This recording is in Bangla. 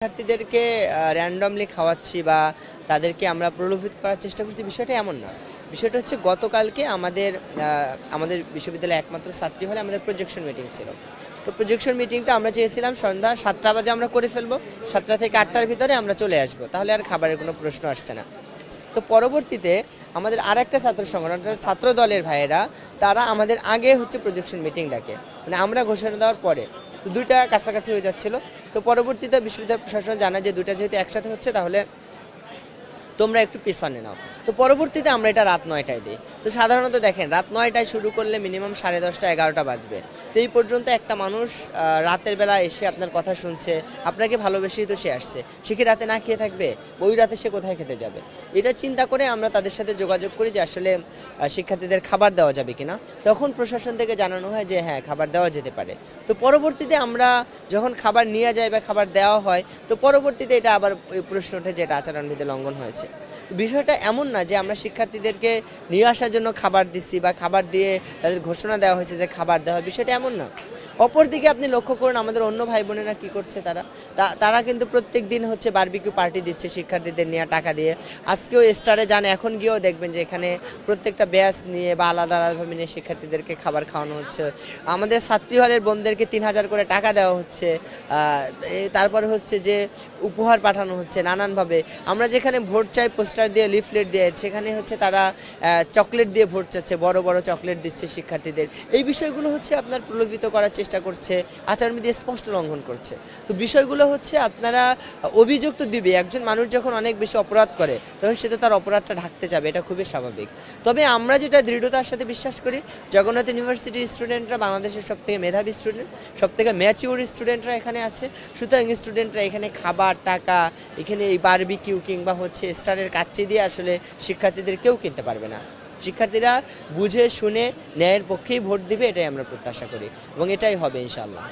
শিক্ষার্থীদেরকে র্যান্ডমলি খাওয়াচ্ছি বা তাদেরকে আমরা প্রলোভিত করার চেষ্টা করছি, বিষয়টা এমন না। বিষয়টা হচ্ছে গতকালকে আমাদের বিশ্ববিদ্যালয়ে একমাত্র ছাত্রী হলে আমাদের প্রজেকশন মিটিং ছিল। তো প্রজেকশন মিটিংটা আমরা চেয়েছিলাম সন্ধ্যা 7টা বাজে আমরা করে ফেলবো, 7টা থেকে 8টার ভিতরে আমরা চলে আসবো, তাহলে আর খাবারের কোনো প্রশ্ন আসছে না। তো পরবর্তীতে আমাদের আর একটা ছাত্র সংগঠন ছাত্র দলের ভাইয়েরা তারা আমাদের আগে প্রজেকশন মিটিং ডাকে, মানে আমরা ঘোষণা দেওয়ার পরে। তো দুইটা কাছাকাছি হয়ে যাচ্ছিল। তো পরবর্তীতে বিশ্ববিদ্যালয় প্রশাসন জানায় যে দুইটা যেহেতু একসাথে হচ্ছে তাহলে তোমরা একটু পিছনে নাও। তো পরবর্তীতে আমরা এটা রাত 9টায় দিই। তো সাধারণত দেখেন রাত 9টায় শুরু করলে মিনিমাম 10:30 11টা বাজবে। তো এই পর্যন্ত একটা মানুষ রাতের বেলা এসে আপনার কথা শুনছে, আপনাকে ভালোবেসেই তো সে আসছে, সে কি রাতে না খেয়ে থাকবে? ওই রাতে সে কোথায় খেতে যাবে? এটা চিন্তা করে আমরা তাদের সাথে যোগাযোগ করি যে আসলে শিক্ষার্থীদের খাবার দেওয়া যাবে কিনা। তখন প্রশাসন থেকে জানানো হয় যে হ্যাঁ, খাবার দেওয়া যেতে পারে। তো পরবর্তীতে আমরা যখন খাবার নিয়ে যাই বা খাবার দেওয়া হয়, তো পরবর্তীতে এটা আবার ওই প্রশ্ন ওঠে যে এটা আচরণবিধি লঙ্ঘন হয়েছে। বিষয়টা এমন না যে আমরা শিক্ষার্থীদেরকে নিয়ে আসার জন্য খাবার দিচ্ছি বা খাবার দিয়ে তাদের ঘোষণা দেওয়া হয়েছে যে খাবার দেওয়া, বিষয়টা এমন না। অপরদিকে আপনি লক্ষ্য করুন আমাদের অন্য ভাই বোনেরা কী করছে, তারা কিন্তু প্রত্যেক দিন বারবিকিউ পার্টি দিচ্ছে শিক্ষার্থীদের নিয়ে টাকা দিয়ে। আজকেও স্টারে যান, এখন গিয়েও দেখবেন যে এখানে প্রত্যেকটা ব্যাচ নিয়ে বা আলাদা আলাদাভাবে নিয়ে শিক্ষার্থীদেরকে খাবার খাওয়ানো হচ্ছে। আমাদের ছাত্রী হলের বোনদেরকে 3000 করে টাকা দেওয়া হচ্ছে। তারপরে যে উপহার পাঠানো হচ্ছে নানানভাবে। আমরা যেখানে ভোট চাই পোস্টার দিয়ে লিফলেট দিয়ে, সেখানে তারা চকলেট দিয়ে ভোট চাচ্ছে, বড় বড় চকলেট দিচ্ছে শিক্ষার্থীদের। এই বিষয়গুলো আপনার প্রলোভিত করার চেষ্টা করছে, আচরণবিধি স্পষ্ট লঙ্ঘন করছে। তো বিষয়গুলো আপনারা অভিযোগ তো দিবে, একজন মানুষ যখন অনেক বেশি অপরাধ করে তখন সে তো তার অপরাধটা ঢাকতে যাবে, এটা খুবই স্বাভাবিক। তবে আমরা যেটা দৃঢ়তার সাথে বিশ্বাস করি, জগন্নাথ ইউনিভার্সিটির স্টুডেন্টরা বাংলাদেশের সবথেকে মেধাবী স্টুডেন্ট, সবথেকে ম্যাচিউর স্টুডেন্টরা এখানে আছে। সুতরাং স্টুডেন্টরা এখানে খাবার টাকা, এখানে এই বারবিকিউ কিংবা স্টারের কাচ্চি দিয়ে আসলে শিক্ষার্থীদের কেউ কিনতে পারবে না। শিক্ষার্থীরা বুঝে শুনে ন্যায়ের পক্ষেই ভোট দিবে, এটাই আমরা প্রত্যাশা করি এবং এটাই হবে ইনশাআল্লাহ।